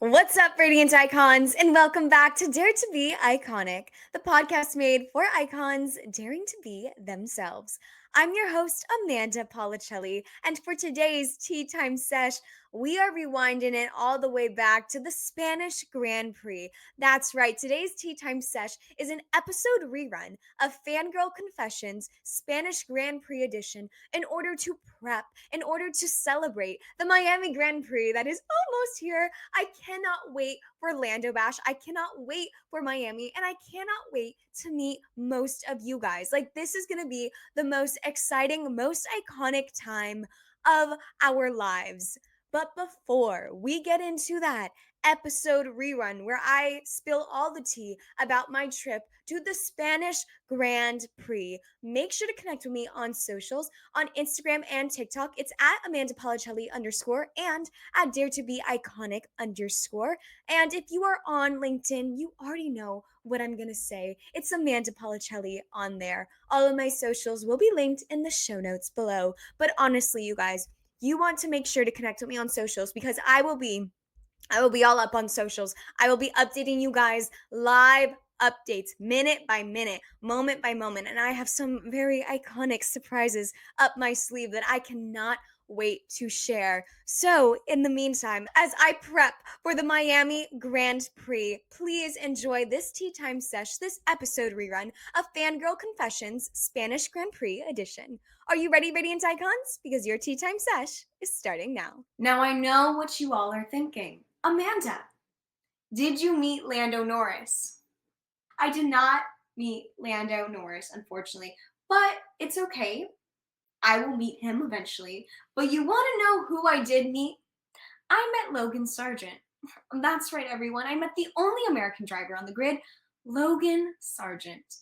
What's up, Radiant Icons, and welcome back to Dare to Be Iconic, the podcast made for icons daring to be themselves. I'm your host, Amanda Policelli, and for today's Tea Time Sesh, we are rewinding it all the way back to the Spanish Grand Prix. That's right, today's Tea Time Sesh is an episode rerun of Fangirl Confessions Spanish Grand Prix edition in order to prep, in order to celebrate the Miami Grand Prix that is almost here. I cannot wait for Lando Bash. I cannot wait for Miami. And I cannot wait to meet most of you guys. Like, this is going to be the most exciting, most iconic time of our lives. But before we get into that episode rerun where I spill all the tea about my trip to the Spanish Grand Prix, make sure to connect with me on socials, on Instagram and TikTok. It's at Amanda Policelli _ and at Dare to Be Iconic _ And if you are on LinkedIn, you already know what I'm going to say. It's Amanda Policelli on there. All of my socials will be linked in the show notes below. But honestly, you guys, you want to make sure to connect with me on socials because I will be all up on socials. I will be updating you guys live updates, minute by minute, moment by moment. And I have some very iconic surprises up my sleeve that I cannot wait to share. So, in the meantime, as I prep for the Miami Grand Prix, please enjoy this Tea Time Sesh, this episode rerun of Fangirl Confessions Spanish Grand Prix edition. Are you ready, Radiant Icons? Because your Tea Time Sesh is starting now. Now, I know what you all are thinking. Amanda, did you meet Lando Norris? I did not meet Lando Norris, unfortunately, but it's okay. I will meet him eventually. But you want to know who I did meet? I met Logan Sargeant. That's right, everyone. I met the only American driver on the grid, Logan Sargeant.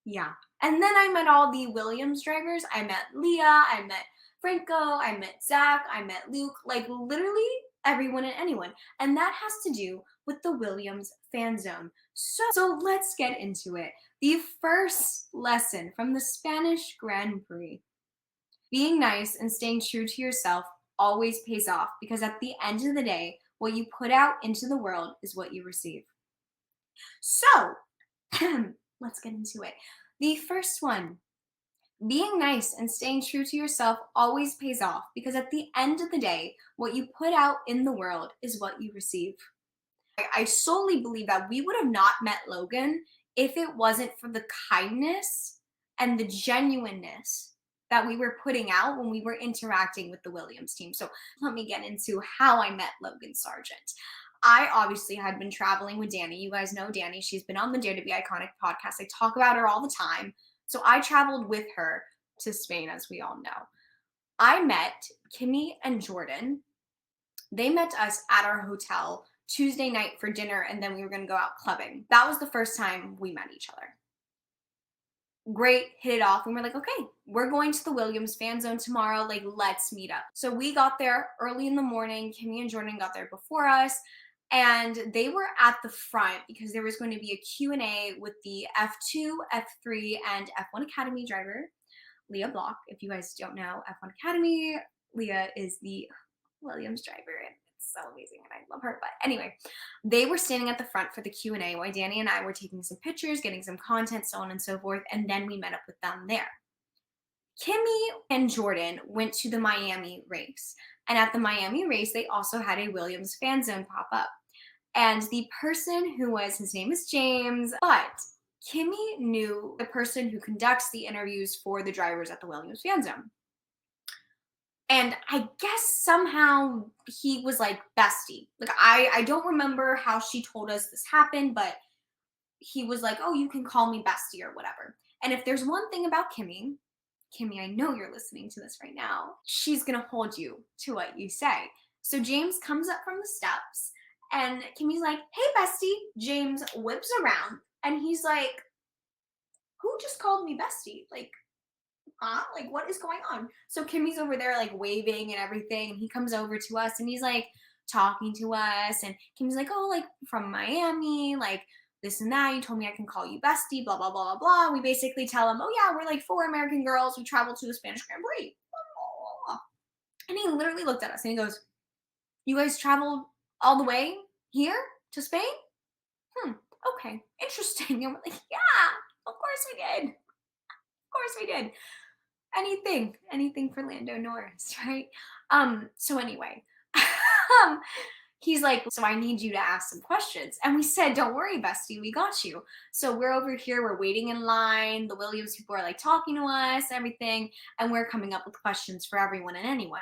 Yeah. And then I met all the Williams drivers. I met Leah, I met Franco, I met Zach, I met Luke, like literally everyone and anyone. And that has to do with the Williams fan zone. So let's get into it. The first lesson from the Spanish Grand Prix. Being nice and staying true to yourself always pays off because at the end of the day, what you put out into the world is what you receive. So, let's get into it. The first one, being nice and staying true to yourself always pays off because at the end of the day, what you put out in the world is what you receive. I solely believe that we would have not met Logan if it wasn't for the kindness and the genuineness that we were putting out when we were interacting with the Williams team. So let me get into how I met Logan Sargeant. I obviously had been traveling with Danny. You guys know Danny. She's been on the Dare to Be Iconic podcast. I talk about her all the time. So I traveled with her to Spain, as we all know. I met Kimmy and Jordan. They met us at our hotel Tuesday night for dinner, and then we were going to go out clubbing. That was the first time we met each other. Great, hit it off, and we're like, okay, we're going to the Williams fan zone tomorrow, like, let's meet up. So we got there early in the morning. Kimmy and Jordan got there before us, and they were at the front because there was going to be a Q&A with the F2, F3, and F1 Academy driver, Leah Block. If you guys don't know F1 Academy, Leah is the Williams driver, and it's so amazing, and I love her. But anyway, they were standing at the front for the Q&A while Danny and I were taking some pictures, getting some content, so on and so forth, and then we met up with them there. Kimmy and Jordan went to the Miami race, and at the Miami race, they also had a Williams fan zone pop up. And the person who was, his name is James, but Kimmy knew the person who conducts the interviews for the drivers at the Williams fan zone. And I guess somehow he was like bestie. Like, I don't remember how she told us this happened, but he was like, oh, you can call me bestie or whatever. And if there's one thing about Kimmy, I know you're listening to this right now, she's going to hold you to what you say. So James comes up from the steps and Kimmy's like, hey, bestie. James whips around and he's like, who just called me bestie? Like, like, what is going on? So Kimmy's over there like waving and everything, and he comes over to us and he's like talking to us, and Kimmy's like, oh, like from Miami, like this and that, you told me I can call you bestie, blah blah blah blah blah. We basically tell him, oh yeah, we're like 4 American girls, we traveled to the Spanish Grand Prix, blah, blah, blah. And he literally looked at us and he goes, you guys traveled all the way here to Spain? Hmm, okay, interesting. And we're like, yeah, of course we did. Of course we did. Anything for Lando Norris, right? So anyway, um, he's like, so I need you to ask some questions. And we said, don't worry, bestie, we got you. So we're over here, we're waiting in line. The Williams people are like talking to us, everything, and we're coming up with questions for everyone and anyone.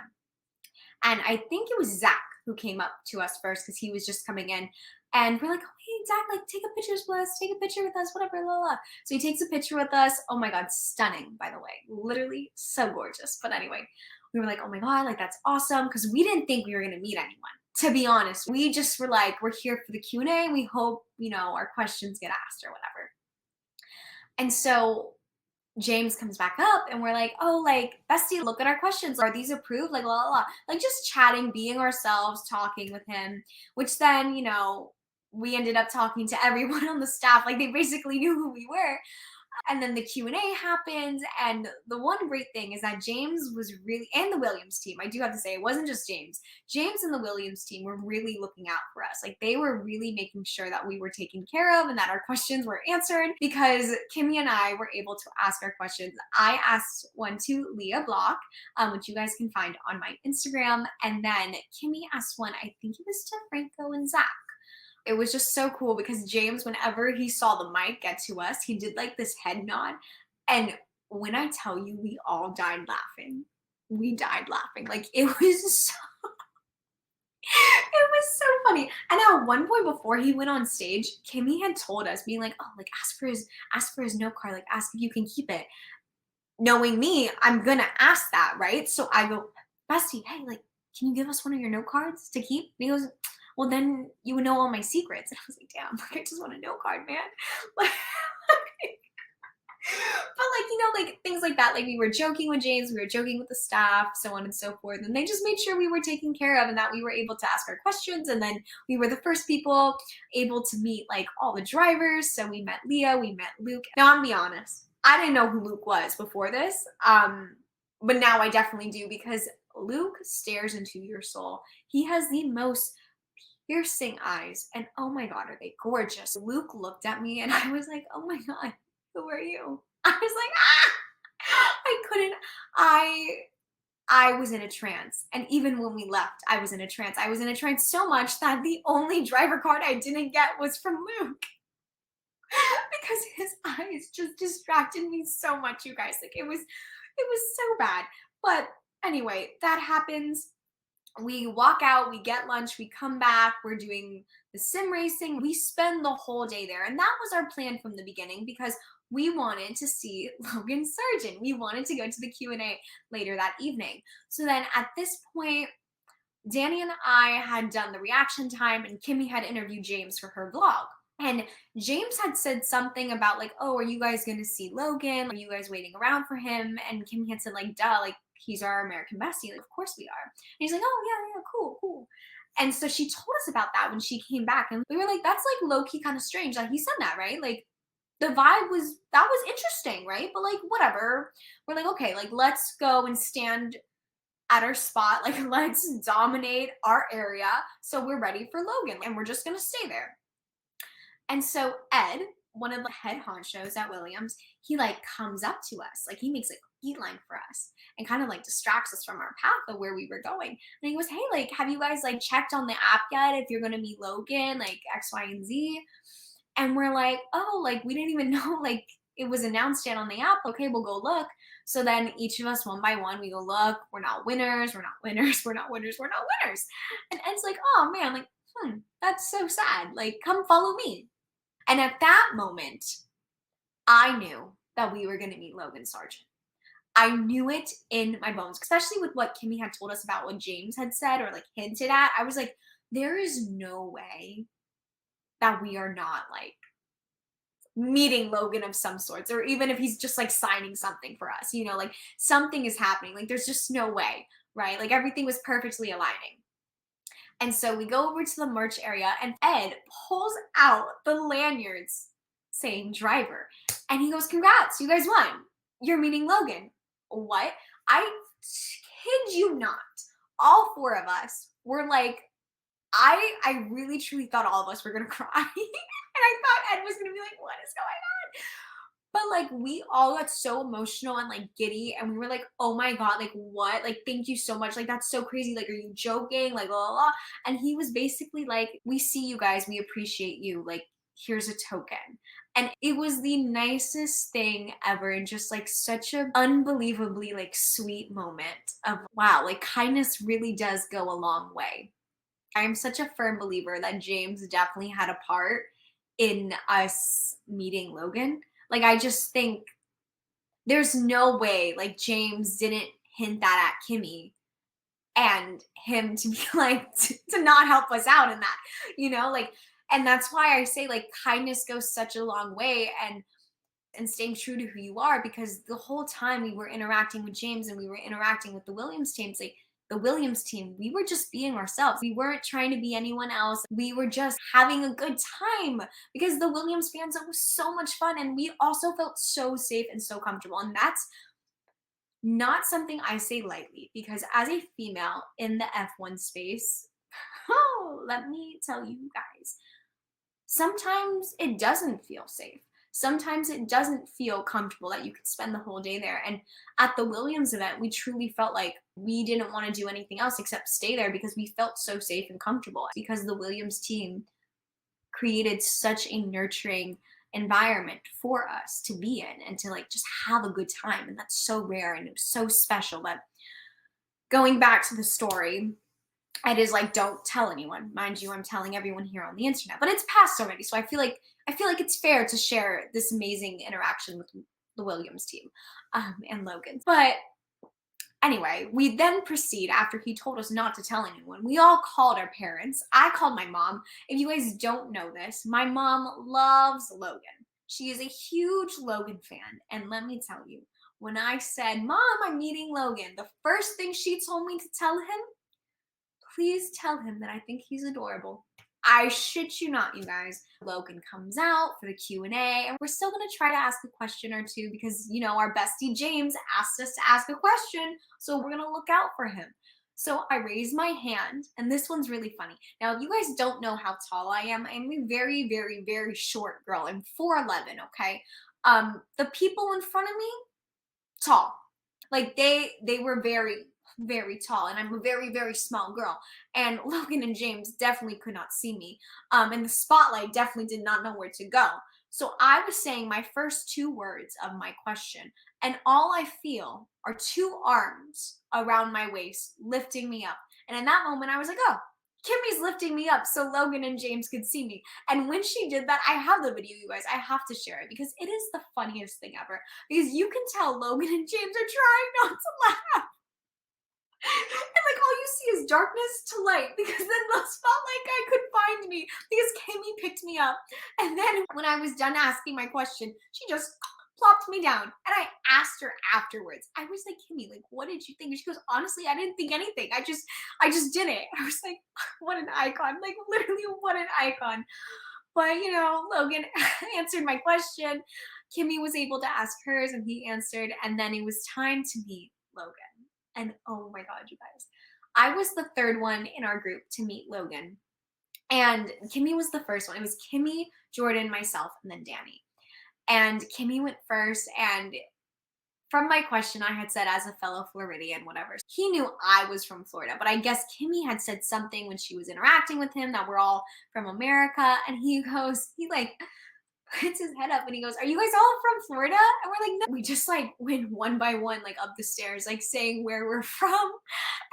And I think it was Zach who came up to us first because he was just coming in. And we're like, oh, hey, Zach, like, take a picture with us, take a picture with us, whatever, la la. So he takes a picture with us. Oh my God, stunning, by the way. Literally so gorgeous. But anyway, we were like, oh my God, like, that's awesome. Because we didn't think we were going to meet anyone. To be honest, we just were like, we're here for the Q&A. We hope, our questions get asked or whatever. And so James comes back up and we're like, oh, like, bestie, look at our questions. Are these approved? Like, la, la, la. Like, just chatting, being ourselves, talking with him, which then, we ended up talking to everyone on the staff. Like, they basically knew who we were. And then the Q&A happened, and the one great thing is that James was really, and the Williams team, I do have to say, it wasn't just James and the Williams team were really looking out for us. Like, they were really making sure that we were taken care of and that our questions were answered, because Kimmy and I were able to ask our questions. I asked one to Leah Block, which you guys can find on my Instagram, and then Kimmy asked one, I think it was to Franco and Zach. It was just so cool because James, whenever he saw the mic get to us, he did like this head nod. And when I tell you, we all died laughing. We died laughing. Like, it was so it was so funny. And at one point before he went on stage, Kimmy had told us, being like, oh, like, ask for his note card, like, ask if you can keep it. Knowing me, I'm gonna ask that, right? So I go, bestie, hey, like, can you give us one of your note cards to keep? And he goes, well, then you would know all my secrets. And I was like, damn, like, I just want a note card, man. Like, but like, like, things like that. Like, we were joking with James, we were joking with the staff, so on and so forth. And they just made sure we were taken care of and that we were able to ask our questions. And then we were the first people able to meet like all the drivers. So we met Leah, we met Luke. Now, I'm gonna be honest, I didn't know who Luke was before this. But now I definitely do, because Luke stares into your soul. He has the most piercing eyes, and oh my God, are they gorgeous. Luke looked at me and I was like, oh my God, who are you? I was like, I couldn't. I was in a trance. And even when we left, I was in a trance. I was in a trance so much that the only driver card I didn't get was from Luke. Because his eyes just distracted me so much, you guys. Like, it was so bad. But anyway, that happens. We walk out, we get lunch, we come back, we're doing the sim racing. We spend the whole day there. And that was our plan from the beginning, because we wanted to see Logan Sargeant. We wanted to go to the Q&A later that evening. So then at this point, Danny and I had done the reaction time, and Kimmy had interviewed James for her vlog. And James had said something about like, oh, are you guys going to see Logan? Are you guys waiting around for him? And Kimmy had said like, duh, like, he's our American bestie. Like, of course we are. And he's like, oh, yeah, cool. And so she told us about that when she came back. And we were like, that's like low-key kind of strange. Like, he said that, right? Like, the vibe was, that was interesting, right? But like, whatever. We're like, okay, like, let's go and stand at our spot. Like, let's dominate our area. So we're ready for Logan, and we're just going to stay there. And so Ed, one of the head honchos at Williams, he like comes up to us, like, he makes like a beeline for us and kind of like distracts us from our path of where we were going. And he goes, hey, like, have you guys like checked on the app yet if you're gonna meet Logan, like X, Y, and Z? And we're like, oh, like, we didn't even know like it was announced yet on the app. Okay, we'll go look. So then each of us, one by one, we go look. We're not winners. We're not winners. We're not winners. We're not winners. And Ed's like, oh man, like, that's so sad. Like, come follow me. And at that moment, I knew that we were going to meet Logan Sargeant. I knew it in my bones, especially with what Kimmy had told us about what James had said or like hinted at. I was like, there is no way that we are not like meeting Logan of some sorts, or even if he's just like signing something for us, like something is happening. Like, there's just no way, right? Like, everything was perfectly aligning. And so we go over to the merch area, and Ed pulls out the lanyards saying driver. And he goes, congrats, you guys won. You're meeting Logan. What? I kid you not. All four of us were like, I really truly thought all of us were gonna cry. And I thought Ed was gonna be like, what is going on? But like we all got so emotional and like giddy, and we were like, oh my God, like what? Like, thank you so much. Like, that's so crazy. Like, are you joking? Like, blah, blah, blah. And he was basically like, we see you guys, we appreciate you. Like, here's a token. And it was the nicest thing ever, and just like such a unbelievably like sweet moment of wow, like kindness really does go a long way. I'm such a firm believer that James definitely had a part in us meeting Logan. Like, I just think there's no way like James didn't hint that at Kimmy and him to be like to not help us out in that, like, and that's why I say like kindness goes such a long way, and staying true to who you are, because the whole time we were interacting with James and we w's interacting with the Williams teams, like the Williams team, we were just being ourselves. We weren't trying to be anyone else. We were just having a good time because the Williams fans, it was so much fun. And we also felt so safe and so comfortable. And that's not something I say lightly, because as a female in the F1 space, oh, let me tell you guys, sometimes it doesn't feel safe. Sometimes it doesn't feel comfortable that you could spend the whole day there. And at the Williams event, we truly felt like we didn't want to do anything else except stay there because we felt so safe and comfortable, because the Williams team created such a nurturing environment for us to be in and to like just have a good time. And that's so rare and it was so special. But going back to the story, it is like, don't tell anyone. Mind you, I'm telling everyone here on the internet, but it's passed already. So I feel like it's fair to share this amazing interaction with the Williams team and Logan. But anyway, we then proceed after he told us not to tell anyone. We all called our parents. I called my mom. If you guys don't know this, my mom loves Logan. She is a huge Logan fan. And let me tell you, when I said, Mom, I'm meeting Logan, the first thing she told me to tell him, please tell him that I think he's adorable. I shit you not, you guys. Logan comes out for the Q&A, and we're still going to try to ask a question or two because, our bestie James asked us to ask a question, so we're going to look out for him. So I raise my hand, and this one's really funny. Now, if you guys don't know how tall I am a very, very, very short girl. I'm 4'11", okay? The people in front of me, tall. Like, they were very, very tall, and I'm a very, very small girl. And Logan and James definitely could not see me. And the spotlight definitely did not know where to go. So I was saying my first two words of my question, and all I feel are two arms around my waist lifting me up. And in that moment, I was like, oh, Kimmy's lifting me up so Logan and James could see me. And when she did that, I have the video, you guys. I have to share it because it is the funniest thing ever. Because you can tell Logan and James are trying not to laugh. And like all you see is darkness to light, because then the spotlight guy could find me because Kimmy picked me up. And then when I was done asking my question, she just plopped me down. And I asked her afterwards. I was like, Kimmy, like, what did you think? And she goes, honestly, I didn't think anything. I just did it. I was like, what an icon. Like, literally, what an icon. But, Logan answered my question. Kimmy was able to ask hers, and he answered. And then it was time to meet Logan. And oh my God, you guys, I was the third one in our group to meet Logan. And Kimmy was the first one. It was Kimmy, Jordan, myself, and then Danny. And Kimmy went first. And from my question, I had said, as a fellow Floridian, whatever. He knew I was from Florida, but I guess Kimmy had said something when she was interacting with him that we're all from America. And he puts his head up and he goes, are you guys all from Florida? And we're like, no. We just like went one by one, like up the stairs, like saying where we're from.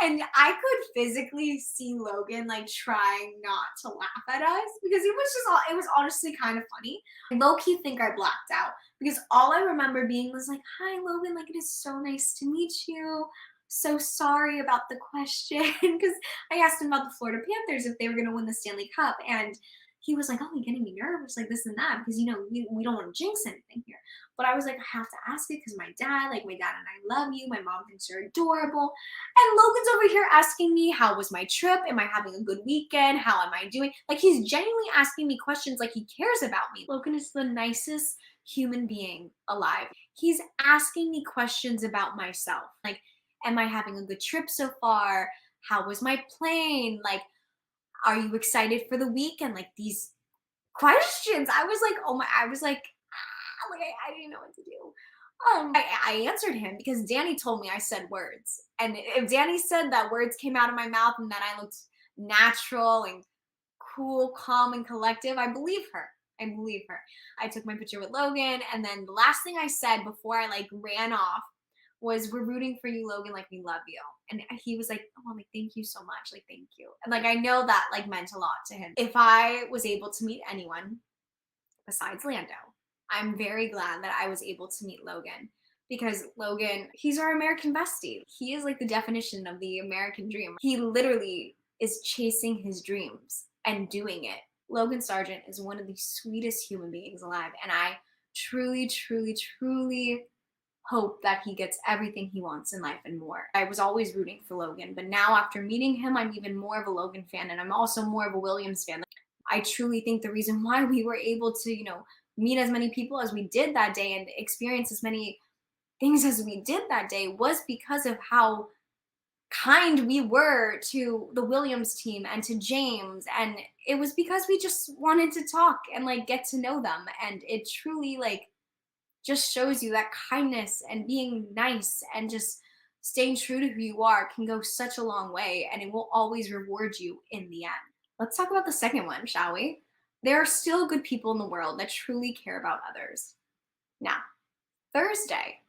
And I could physically see Logan like trying not to laugh at us because it was honestly kind of funny. I low-key think I blacked out because all I remember being was like, hi Logan, like it is so nice to meet you. So sorry about the question, because I asked him about the Florida Panthers if they were going to win the Stanley Cup, and he was like, oh, you're getting me nervous, like this and that, because, we don't want to jinx anything here. But I was like, I have to ask it because my dad and I love you. My mom thinks you're adorable. And Logan's over here asking me, how was my trip? Am I having a good weekend? How am I doing? Like, he's genuinely asking me questions like he cares about me. Logan is the nicest human being alive. He's asking me questions about myself. Like, am I having a good trip so far? How was my plane? Like, Are you excited for the weekend? Like these questions. I was like, oh my, I was like, I didn't know what to do. I answered him because Danny told me I said words. And if Danny said that words came out of my mouth and that I looked natural and cool, calm, and collective, I believe her. I believe her. I took my picture with Logan, and then the last thing I said before I like ran off was, "We're rooting for you, Logan. Like we love you." And he was like, "Oh, like thank you so much. Like thank you." And like I know that like meant a lot to him. If I was able to meet anyone besides Lando, I'm very glad that I was able to meet Logan because Logan, he's our American bestie. He is like the definition of the American dream. He literally is chasing his dreams and doing it. Logan Sargeant is one of the sweetest human beings alive, and I truly, truly, truly hope that he gets everything he wants in life and more. I was always rooting for Logan, but now after meeting him, I'm even more of a Logan fan, and I'm also more of a Williams fan. I truly think the reason why we were able to, meet as many people as we did that day and experience as many things as we did that day was because of how kind we were to the Williams team and to James. And it was because we just wanted to talk and like get to know them. And it truly like just shows you that kindness and being nice and just staying true to who you are can go such a long way, and it will always reward you in the end. Let's talk about the second one, shall we? There are still good people in the world that truly care about others. Now, Thursday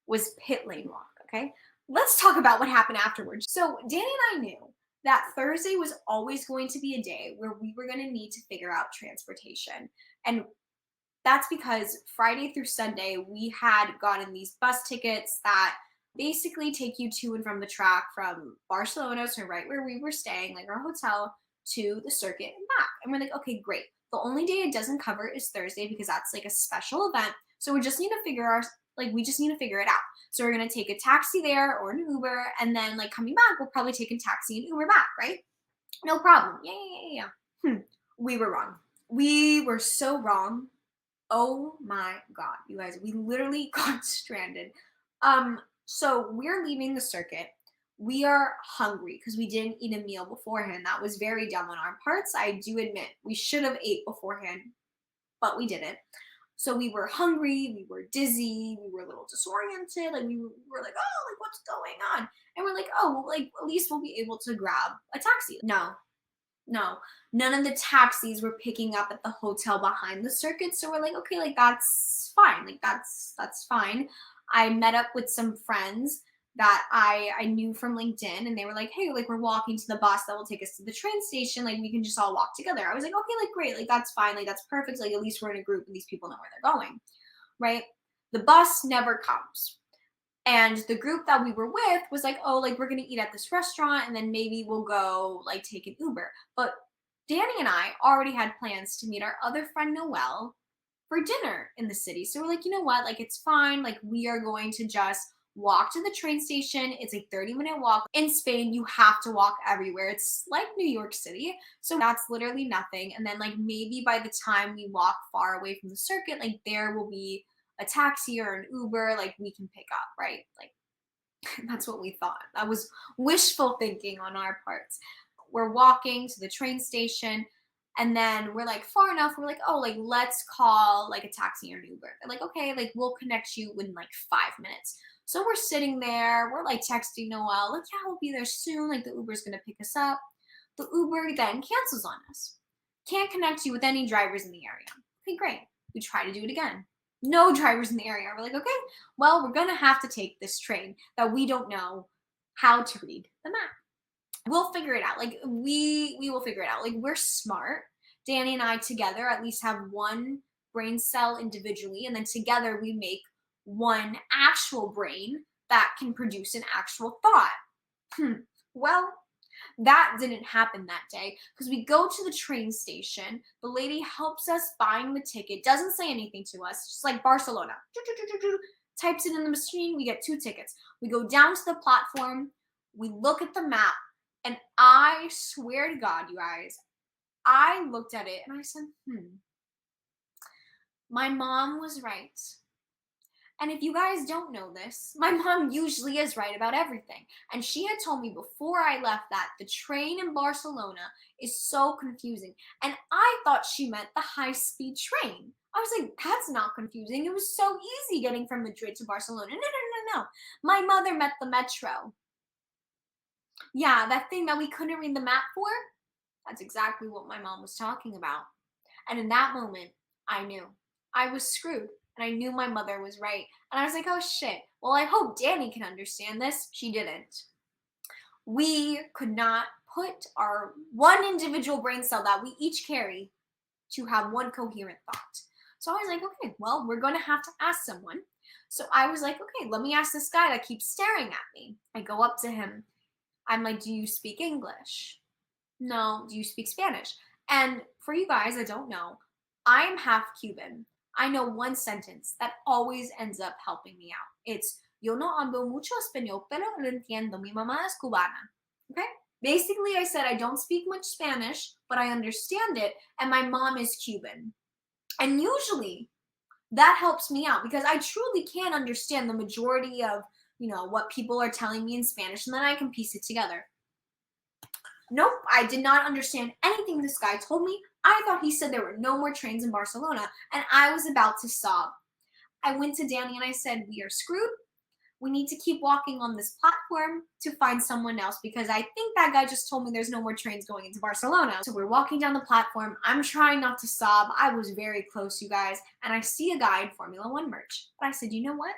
was pit lane walk, okay? Let's talk about what happened afterwards. So, Danny and I knew that Thursday was always going to be a day where we were going to need to figure out transportation. And that's because Friday through Sunday, we had gotten these bus tickets that basically take you to and from the track from Barcelona, so right where we were staying, like our hotel, to the circuit and back. And we're like, okay, great. The only day it doesn't cover is Thursday because that's like a special event. So we just need to figure it out. So we're gonna take a taxi there or an Uber, and then like coming back, we'll probably take a taxi and Uber back, right? No problem. Yeah. We were wrong. We were so wrong. Oh my God, you guys, we literally got stranded. So we're leaving the circuit. We are hungry because we didn't eat a meal beforehand. That was very dumb on our parts. I do admit we should have ate beforehand, but we didn't. So we were hungry, we were dizzy, we were a little disoriented. Like we were like, oh, like what's going on? And we're like, oh, well, like at least we'll be able to grab a taxi. No, none of the taxis were picking up at the hotel behind the circuit. So we're like, okay, like that's fine. Like that's fine. I met up with some friends that I knew from LinkedIn, and they were like, hey, like we're walking to the bus that will take us to the train station. Like we can just all walk together. I was like, okay, like great, like that's fine, like that's perfect. Like at least we're in a group and these people know where they're going, right? The bus never comes. And the group that we were with was like, oh, like we're gonna eat at this restaurant and then maybe we'll go like take an Uber. But Danny and I already had plans to meet our other friend Noelle for dinner in the city. So we're like, you know what? Like it's fine. Like we are going to just walk to the train station. It's a 30-minute walk. In Spain, you have to walk everywhere. It's like New York City. So that's literally nothing. And then like maybe by the time we walk far away from the circuit, like there will be a taxi or an Uber, like we can pick up, right? Like that's what we thought. That was wishful thinking on our parts. We're walking to the train station, and then we're like far enough. We're like, oh, like let's call like a taxi or an Uber. They're like, okay, like we'll connect you in like 5 minutes. So we're sitting there, we're like texting Noelle, like, yeah, we'll be there soon. Like the Uber's gonna pick us up. The Uber then cancels on us. Can't connect you with any drivers in the area. Okay, great. We try to do it again. No drivers in the area. We're like, okay, well, we're gonna have to take this train that we don't know how to read the map. We'll figure it out. Like we will figure it out. Like we're smart. Danny and I together at least have one brain cell individually, and then together we make one actual brain that can produce an actual thought. Well, that didn't happen that day because we go to the train station. The lady helps us buying the ticket, doesn't say anything to us, just like Barcelona. Types it in the machine, we get 2 tickets. We go down to the platform, we look at the map, and I swear to God, you guys, I looked at it and I said, my mom was right. And if you guys don't know this, my mom usually is right about everything. And she had told me before I left that the train in Barcelona is so confusing. And I thought she meant the high-speed train. I was like, that's not confusing. It was so easy getting from Madrid to Barcelona. No, no, no, no. My mother meant the metro. Yeah, that thing that we couldn't read the map for, that's exactly what my mom was talking about. And in that moment, I knew I was screwed. And I knew my mother was right. And I was like, oh shit. Well, I hope Danny can understand this. She didn't. We could not put our one individual brain cell that we each carry to have one coherent thought. So I was like, okay, well, we're going to have to ask someone. So I was like, okay, let me ask this guy that keeps staring at me. I go up to him. I'm like, do you speak English? No. Do you speak Spanish? And for you guys that don't know, I'm half Cuban. I know one sentence that always ends up helping me out. It's, yo no hablo mucho español, pero lo entiendo. Mi mamá es cubana. Okay? Basically, I said I don't speak much Spanish, but I understand it, and my mom is Cuban. And usually, that helps me out because I truly can understand the majority of, what people are telling me in Spanish, and then I can piece it together. Nope, I did not understand anything this guy told me. I thought he said there were no more trains in Barcelona, and I was about to sob. I went to Danny and I said, we are screwed. We need to keep walking on this platform to find someone else because I think that guy just told me there's no more trains going into Barcelona. So we're walking down the platform. I'm trying not to sob. I was very close, you guys, and I see a guy in Formula One merch. But I said, you know what?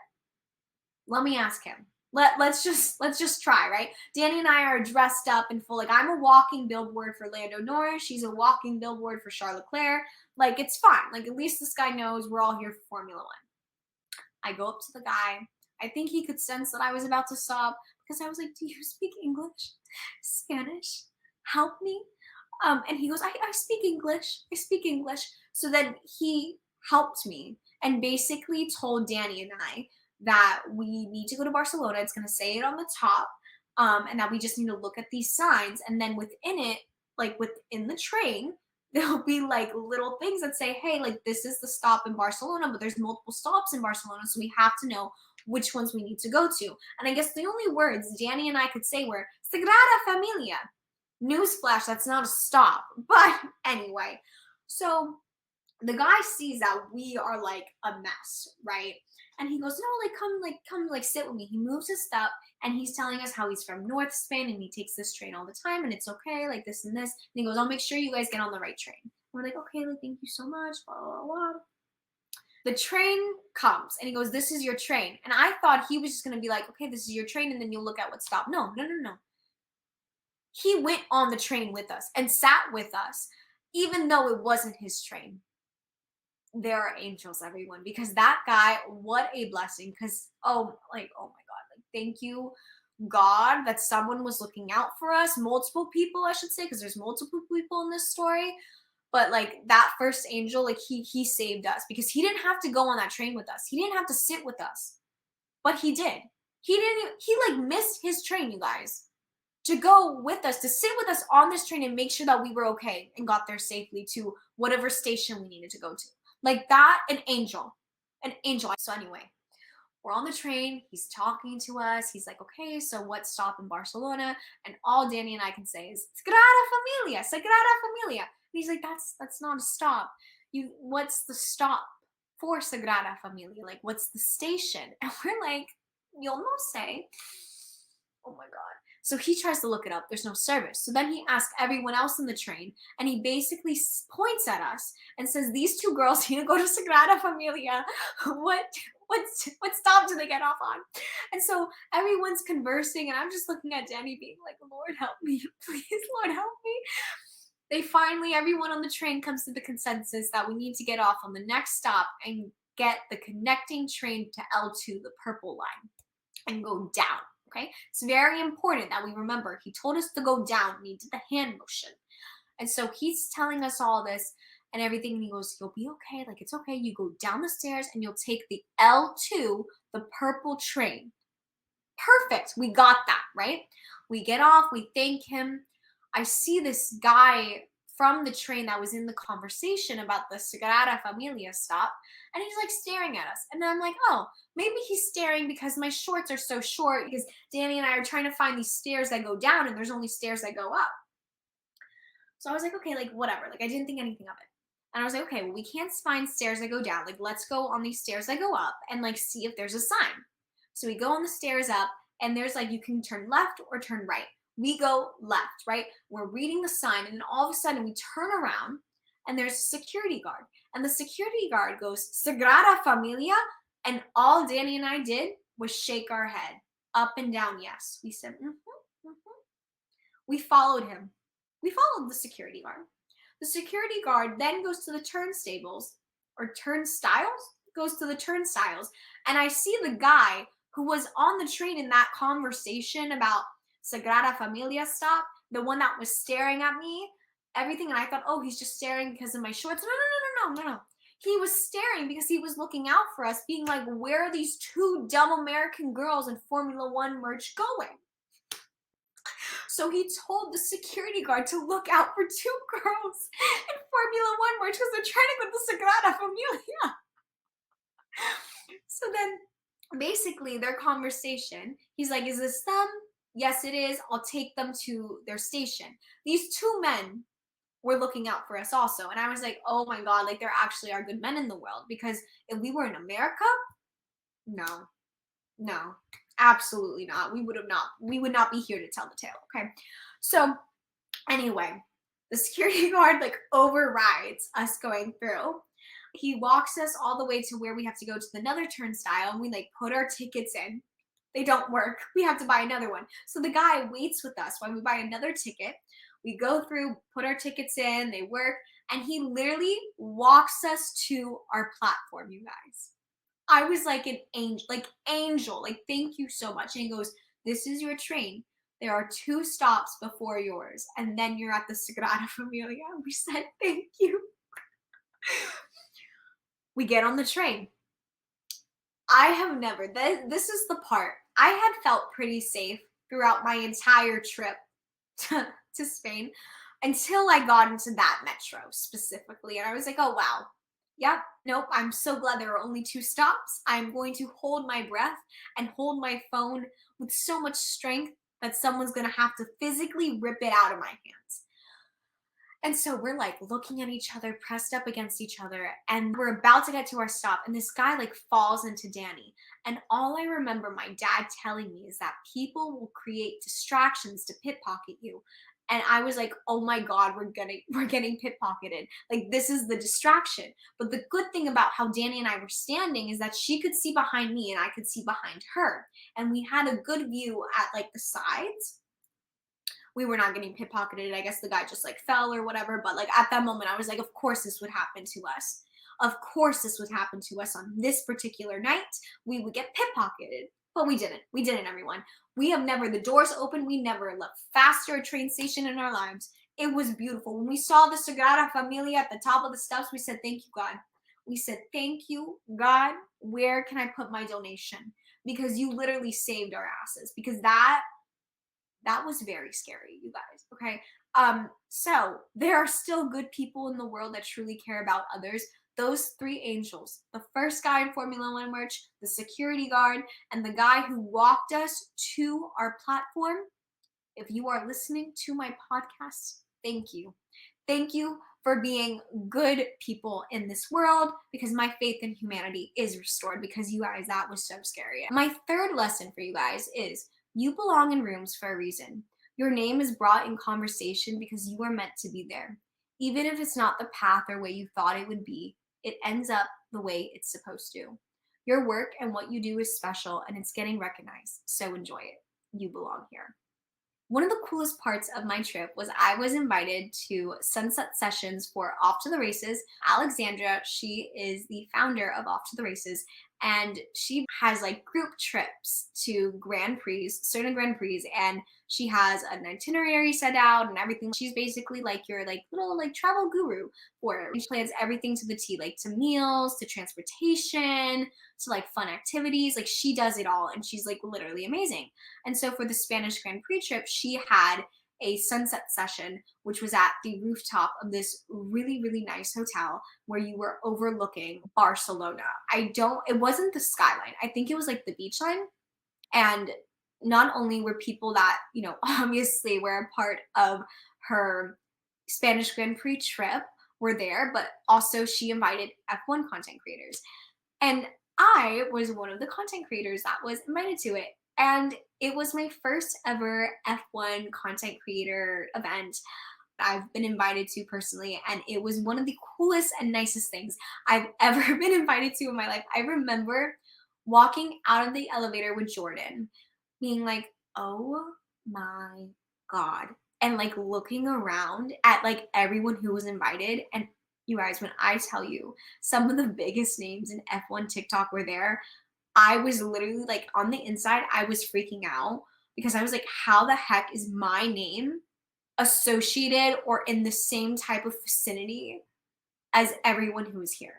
Let me ask him. Let's just try, right? Danny and I are dressed up in full, like I'm a walking billboard for Lando Norris. She's a walking billboard for Charles Leclerc. Like it's fine. Like at least this guy knows we're all here for Formula One. I go up to the guy. I think he could sense that I was about to sob because I was like, do you speak English? Spanish? Help me. And he goes, I speak English. I speak English. So then he helped me and basically told Danny and I that we need to go to Barcelona. It's going to say it on the top. And that we just need to look at these signs. And then within it, like within the train, there'll be like little things that say, hey, like this is the stop in Barcelona, but there's multiple stops in Barcelona. So we have to know which ones we need to go to. And I guess the only words Danny and I could say were Sagrada Familia. Newsflash, that's not a stop. But anyway, so the guy sees that we are like a mess, right? And he goes, no, come, sit with me. He moves his stuff and he's telling us how he's from North Spain and he takes this train all the time and it's okay, like this and this. And he goes, I'll make sure you guys get on the right train. And we're like, okay, like, thank you so much, blah, blah, blah. The train comes and he goes, this is your train. And I thought he was just going to be like, okay, this is your train and then you'll look at what stop. No. He went on the train with us and sat with us, even though it wasn't his train. There are angels, everyone, because that guy, what a blessing. Because oh my God, like thank you God that someone was looking out for us. Multiple people, I should say, because there's multiple people in this story. But like that first angel, like he saved us because he didn't have to go on that train with us. He didn't have to sit with us, but he did. He like missed his train, you guys, to go with us, to sit with us on this train and make sure that we were okay and got there safely to whatever station we needed to go to. Like that, an angel. So anyway, we're on the train. He's talking to us. He's like, okay, so what stop in Barcelona? And all Danny and I can say is Sagrada Familia. And he's like, that's not a stop. What's the stop for Sagrada Familia? Like, what's the station? And we're like, you'll no say. Oh my God. So he tries to look it up. There's no service. So then he asks everyone else in the train, and he basically points at us and says, these two girls need to go to Sagrada Familia. What stop do they get off on? And so everyone's conversing, and I'm just looking at Danny being like, Lord, help me. Please, Lord, help me. Everyone on the train comes to the consensus that we need to get off on the next stop and get the connecting train to L2, the purple line, and go down. Okay, it's very important that we remember he told us to go down and he did the hand motion. And so he's telling us all this and everything. And he goes, you'll be okay. Like, it's okay. You go down the stairs and you'll take the L2, the purple train. Perfect. We got that, right? We get off. We thank him. I see this guy from the train that was in the conversation about the Sagrada Familia stop, and he's like staring at us. And I'm like, oh, maybe he's staring because my shorts are so short, because Danny and I are trying to find these stairs that go down and there's only stairs that go up. So I was like, okay, like whatever. Like I didn't think anything of it. And I was like, okay, well, we can't find stairs that go down. Like, let's go on these stairs that go up and like see if there's a sign. So we go on the stairs up, and there's like, you can turn left or turn right. We go left, right? We're reading the sign, and then all of a sudden we turn around and there's a security guard. And the security guard goes, Sagrada Familia. And all Danny and I did was shake our head up and down. Yes. We said, mm-hmm. We followed him. We followed the security guard. The security guard then goes to the turnstables, or turnstiles, goes to the turnstiles. And I see the guy who was on the train in that conversation about Sagrada Familia stop, the one that was staring at me, everything. And I thought, oh, he's just staring because of my shorts. No. He was staring because he was looking out for us, being like, where are these two dumb American girls in Formula One merch going? So he told the security guard to look out for two girls in Formula One merch because they're training with the Sagrada Familia. So then basically their conversation, he's like, is this them? Yes, it is. I'll take them to their station. These two men were looking out for us also. And I was like, oh my God, like there actually are good men in the world, because if we were in America, no, absolutely not. We would not be here to tell the tale. Okay. So anyway, the security guard like overrides us going through. He walks us all the way to where we have to go to another turnstile, and we like put our tickets in. They don't work. We have to buy another one. So the guy waits with us while we buy another ticket. We go through, put our tickets in, they work, and he literally walks us to our platform, you guys. I was like an angel, like thank you so much. And he goes, this is your train. There are 2 stops before yours, and then you're at the Sagrada Familia. We said, thank you. We get on the train. I have never, this is the part. I had felt pretty safe throughout my entire trip to Spain until I got into that metro specifically. And I was like, oh, wow. Yep, nope, I'm so glad there are only 2 stops. I'm going to hold my breath and hold my phone with so much strength that someone's going to have to physically rip it out of my hands. And so we're like looking at each other, pressed up against each other, and we're about to get to our stop, and this guy like falls into Danny. And all I remember my dad telling me is that people will create distractions to pickpocket you. And I was like, oh my God, we're getting pickpocketed. Like, this is the distraction. But the good thing about how Danny and I were standing is that she could see behind me and I could see behind her. And we had a good view at like the sides. We were not getting pickpocketed. I guess the guy just like fell or whatever. But like at that moment, I was like, of course this would happen to us. Of course this would happen to us on this particular night. We would get pickpocketed. But we didn't. We didn't, everyone. We have never, the doors open. We never left faster a train station in our lives. It was beautiful. When we saw the Sagrada Familia at the top of the steps, we said, thank you, God. We said, thank you, God. Where can I put my donation? Because you literally saved our asses. Because that was very scary, you guys. Okay. So there are still good people in the world that truly care about others. Those 3 angels, the first guy in Formula One merch, the security guard, and the guy who walked us to our platform. If you are listening to my podcast, thank you. Thank you for being good people in this world, because my faith in humanity is restored, because you guys, that was so scary. My third lesson for you guys is you belong in rooms for a reason. Your name is brought in conversation because you are meant to be there. Even if it's not the path or way you thought it would be, it ends up the way it's supposed to. Your work and what you do is special, and it's getting recognized, so enjoy it. You belong here. One of the coolest parts of my trip was I was invited to sunset sessions for Off to the Races. Alexandra, she is the founder of Off to the Races, and she has like group trips to Grand Prix, certain Grand Prix, and she has an itinerary set out and everything. She's basically like your like little like travel guru for her. She plans everything to the T, like to meals, to transportation, to like fun activities. Like she does it all, and she's like literally amazing. And so for the Spanish Grand Prix trip, she had a sunset session, which was at the rooftop of this really, really nice hotel where you were overlooking Barcelona. It wasn't the skyline. I think it was like the beach line. And not only were people that, obviously were a part of her Spanish Grand Prix trip were there, but also she invited F1 content creators. And I was one of the content creators that was invited to it. And it was my first ever F1 content creator event I've been invited to personally. And it was one of the coolest and nicest things I've ever been invited to in my life. I remember walking out of the elevator with Jordan, being like, oh my God. And like looking around at like everyone who was invited. And you guys, when I tell you some of the biggest names in F1 TikTok were there, I was literally like on the inside, I was freaking out because I was like, how the heck is my name associated or in the same type of vicinity as everyone who was here?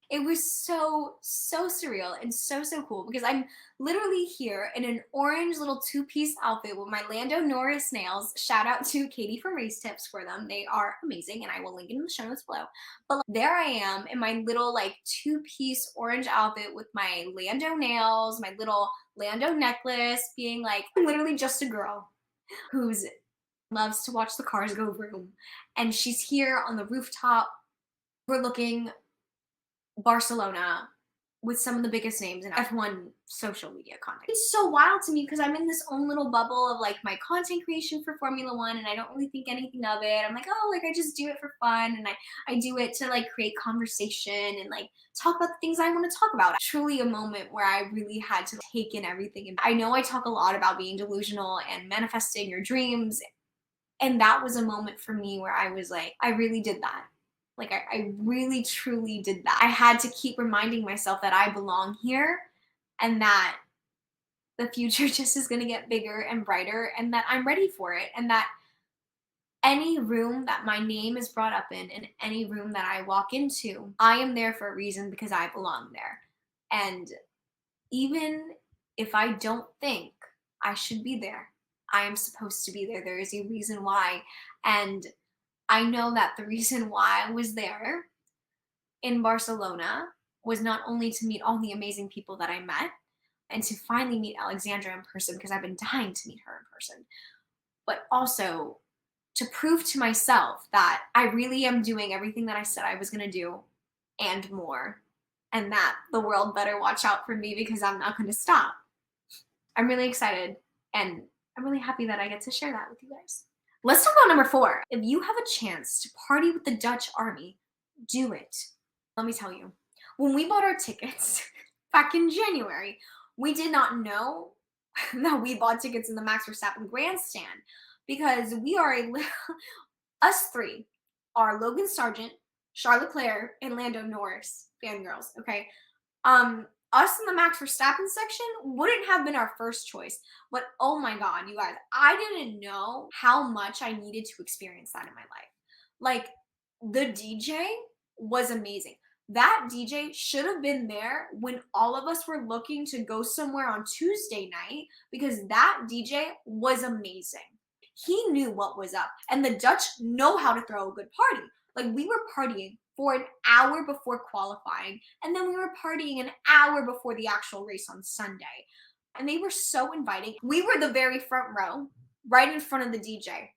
It was so surreal and so cool because I'm literally here in an orange little two-piece outfit with my Lando Norris nails. Shout out to Katie from Race Tips for them. They are amazing and I will link it in the show notes below. But like, there I am in my little like two-piece orange outfit with my Lando nails, my little Lando necklace, being like, I'm literally just a girl who's loves to watch the cars go vroom. And she's here on the rooftop overlooking Barcelona with some of the biggest names in F1 social media content. It's so wild to me because I'm in this own little bubble of like my content creation for Formula One and I don't really think anything of it. I'm like, oh, like I just do it for fun and I do it to like create conversation and like talk about the things I want to talk about. Truly a moment where I really had to take in everything. And I know I talk a lot about being delusional and manifesting your dreams. And that was a moment for me where I was like, I really did that. Like, I really, truly did that. I had to keep reminding myself that I belong here and that the future just is going to get bigger and brighter and that I'm ready for it. And that any room that my name is brought up in any room that I walk into, I am there for a reason because I belong there. And even if I don't think I should be there, I am supposed to be there. There is a reason why. And I know that the reason why I was there in Barcelona was not only to meet all the amazing people that I met and to finally meet Alexandra in person because I've been dying to meet her in person, but also to prove to myself that I really am doing everything that I said I was going to do and more, and that the world better watch out for me because I'm not going to stop. I'm really excited and I'm really happy that I get to share that with you guys. Let's talk about number 4. If you have a chance to party with the Dutch army, do it. Let me tell you, when we bought our tickets back in January, we did not know that we bought tickets in the Max Verstappen grandstand because we are us three are Logan Sargeant, Charlotte Claire, and Lando Norris fangirls, okay? Us in the Max Verstappen section wouldn't have been our first choice, but oh my God, you guys, I didn't know how much I needed to experience that in my life. Like, the DJ was amazing. That DJ should have been there when all of us were looking to go somewhere on Tuesday night because that DJ was amazing. He knew what was up, and the Dutch know how to throw a good party. Like, we were partying for an hour before qualifying, and then we were partying an hour before the actual race on Sunday. And they were so inviting. We were the very front row, right in front of the DJ.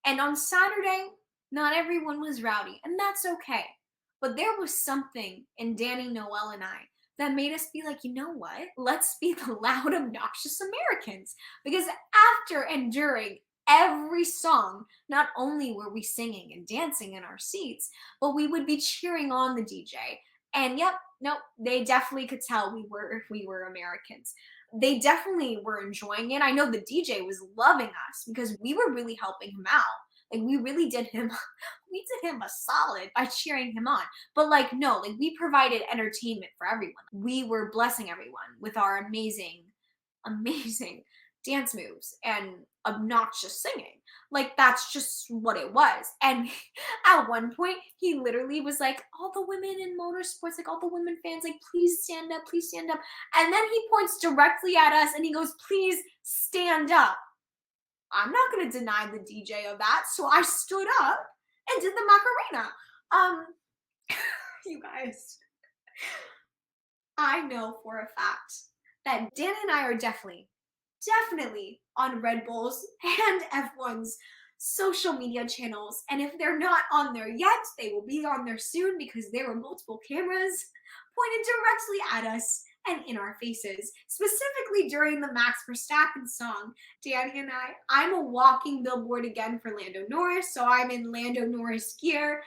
And on Saturday, not everyone was rowdy, and that's okay. But there was something in Danny, Noel, and I that made us be like, you know what? Let's be the loud, obnoxious Americans. Because after and during every song, not only were we singing and dancing in our seats, but we would be cheering on the DJ. And yep, nope, they definitely could tell we were Americans. They definitely were enjoying it. I know the DJ was loving us because we were really helping him out. Like, we really did him a solid by cheering him on. But like, no, like, we provided entertainment for everyone. We were blessing everyone with our amazing dance moves and obnoxious singing. Like, that's just what it was. And at one point, he literally was like, all the women in motorsports, like all the women fans, like, please stand up, please stand up. And then he points directly at us and he goes, please stand up. I'm not going to deny the DJ of that. So I stood up and did the Macarena. Um, you guys, I know for a fact that Danny and I are definitely on Red Bull's and F1's social media channels. And if they're not on there yet, they will be on there soon because there were multiple cameras pointed directly at us and in our faces. Specifically during the Max Verstappen song, Danny and I'm a walking billboard again for Lando Norris, so I'm in Lando Norris gear.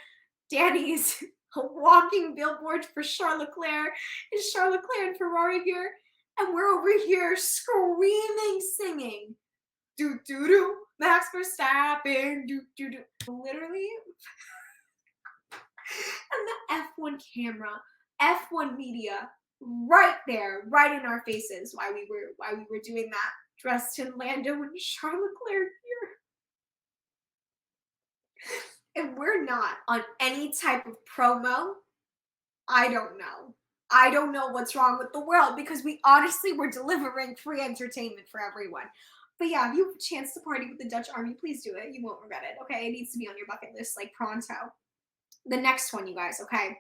Danny's a walking billboard for Charles Leclerc and Charles Leclerc and Ferrari gear. And we're over here screaming, singing, do do do, Max Verstappen, do do do. Literally, and the F1 camera, F1 media, right there, right in our faces, while we were doing that, dressed in Lando and Charles Leclerc gear. And we're not on any type of promo. I don't know. I don't know what's wrong with the world because we honestly were delivering free entertainment for everyone. But yeah, if you have a chance to party with the Dutch Army, please do it. You won't regret it, okay? It needs to be on your bucket list like pronto. The next one, you guys, okay?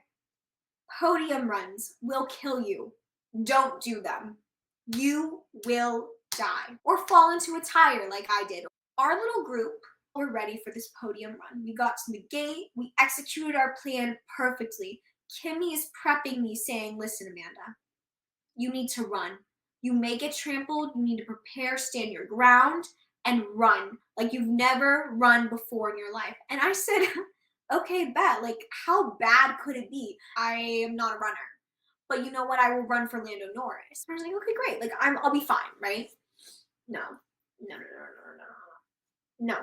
Podium runs will kill you. Don't do them. You will die or fall into a tire like I did. Our little group were ready for this podium run. We got to the gate. We executed our plan perfectly. Kimmy is prepping me saying, listen, Amanda, you need to run. You may get trampled. You need to prepare, stand your ground, and run like you've never run before in your life. And I said, okay, bet. Like, how bad could it be? I am not a runner. But you know what? I will run for Lando Norris. I was like, okay, great. Like, I'll be fine, right? No. No.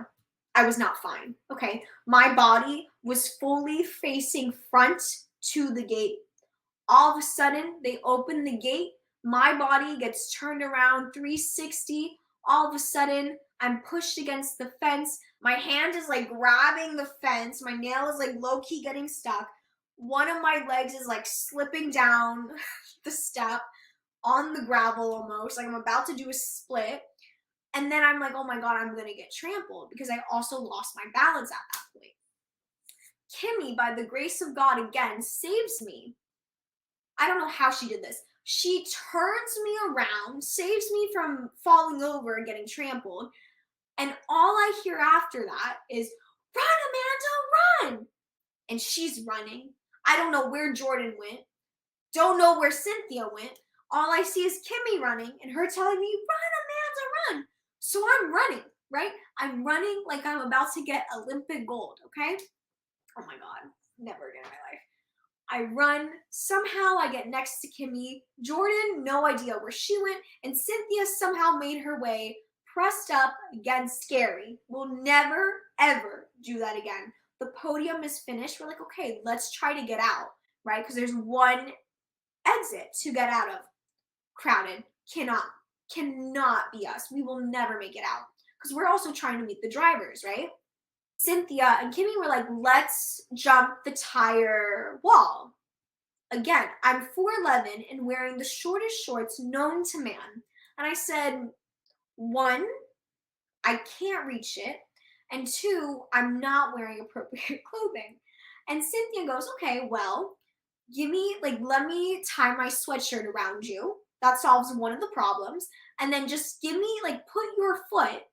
I was not fine. Okay. My body was fully facing front to the gate. All of a sudden, they open the gate. My body gets turned around 360. All of a sudden, I'm pushed against the fence. My hand is like grabbing the fence. My nail is like low key getting stuck. One of my legs is like slipping down the step on the gravel almost. Like I'm about to do a split. And then I'm like, oh my God, I'm going to get trampled because I also lost my balance at that point. Kimmy, by the grace of God, again, saves me. I don't know how she did this. She turns me around, saves me from falling over and getting trampled. And all I hear after that is, run, Amanda, run. And she's running. I don't know where Jordan went. Don't know where Cynthia went. All I see is Kimmy running and her telling me, run, Amanda, run. So I'm running, right? I'm running like I'm about to get Olympic gold, okay? Oh my God, never again in my life. I run, somehow I get next to Kimmy. Jordan, no idea where she went. And Cynthia somehow made her way, pressed up against Scary. We'll never, ever do that again. The podium is finished. We're like, okay, let's try to get out, right? Because there's one exit to get out of. Crowded. Cannot be us. We will never make it out. Because we're also trying to meet the drivers, right? Cynthia and Kimmy were like, let's jump the tire wall. Again, I'm 4'11" and wearing the shortest shorts known to man. And I said, one, I can't reach it. And two, I'm not wearing appropriate clothing. And Cynthia goes, okay, well, let me tie my sweatshirt around you. That solves one of the problems. And then just put your foot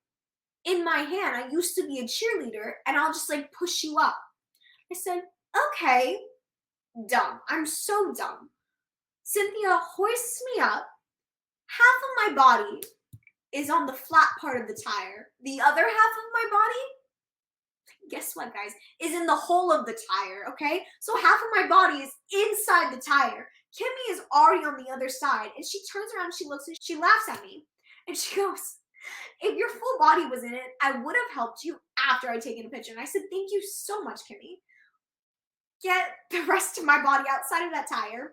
in my hand. I used to be a cheerleader and I'll just push you up. I said, okay, dumb. I'm so dumb. Cynthia hoists me up. Half of my body is on the flat part of the tire. The other half of my body, guess what, guys, is in the hole of the tire, okay? So half of my body is inside the tire. Kimmy is already on the other side, and she turns around, she looks, and she laughs at me, and she goes, if your full body was in it, I would have helped you after I'd taken a picture. And I said, thank you so much, Kimmy. Get the rest of my body outside of that tire,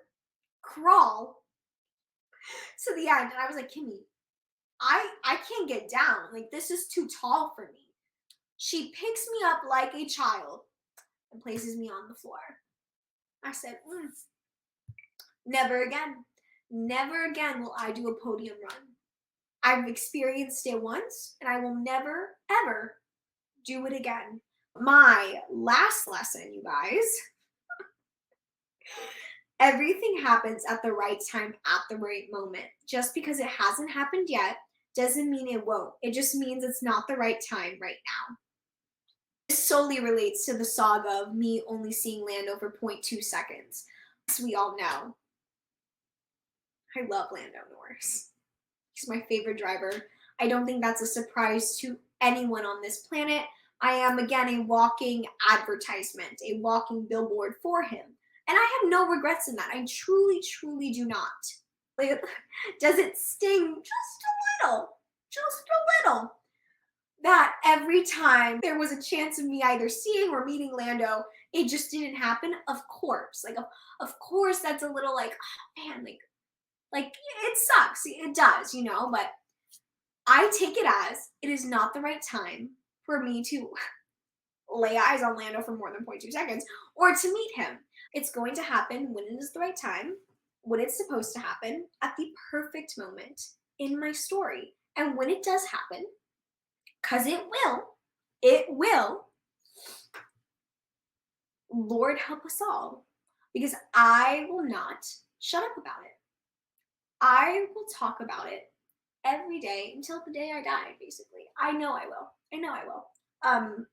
crawl to the end. And I was like, Kimmy, I can't get down. This is too tall for me. She picks me up like a child and places me on the floor. I said, never again. Never again will I do a podium run. I've experienced it once and I will never, ever do it again. My last lesson, you guys, everything happens at the right time, at the right moment. Just because it hasn't happened yet doesn't mean it won't. It just means it's not the right time right now. This solely relates to the saga of me only seeing Lando for zero point 0.2 seconds. As we all know, I love Lando Norris. He's my favorite driver. I don't think that's a surprise to anyone on this planet. I am, again, a walking advertisement, a walking billboard for him. And I have no regrets in that. I truly, truly do not. Like, does it sting just a little? Just a little. That every time there was a chance of me either seeing or meeting Lando, it just didn't happen. Of course. Of course that's a little like, oh man, like it sucks. It does, but I take it as it is not the right time for me to lay eyes on Lando for more than 0.2 seconds or to meet him. It's going to happen when it is the right time, when it's supposed to happen, at the perfect moment in my story. And when it does happen, because it will, Lord help us all, because I will not shut up about it. I will talk about it every day until the day I die, basically. I know I will.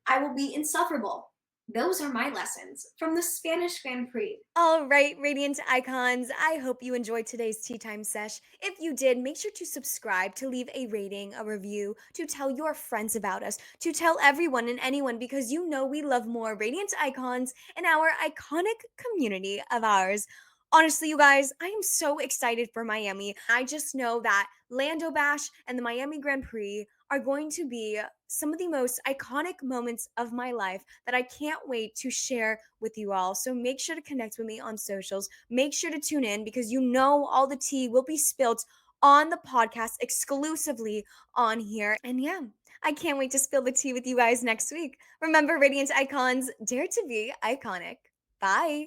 I will be insufferable. Those are my lessons from the Spanish Grand Prix. All right, Radiant Icons, I hope you enjoyed today's tea time sesh. If you did, make sure to subscribe, to leave a rating, a review, to tell your friends about us, to tell everyone and anyone, because you know we love more Radiant Icons in our iconic community of ours. Honestly, you guys, I am so excited for Miami. I just know that Lando Bash and the Miami Grand Prix are going to be some of the most iconic moments of my life that I can't wait to share with you all. So make sure to connect with me on socials. Make sure to tune in because you know all the tea will be spilt on the podcast exclusively on here. And yeah, I can't wait to spill the tea with you guys next week. Remember, Radiant Icons, dare to be iconic. Bye.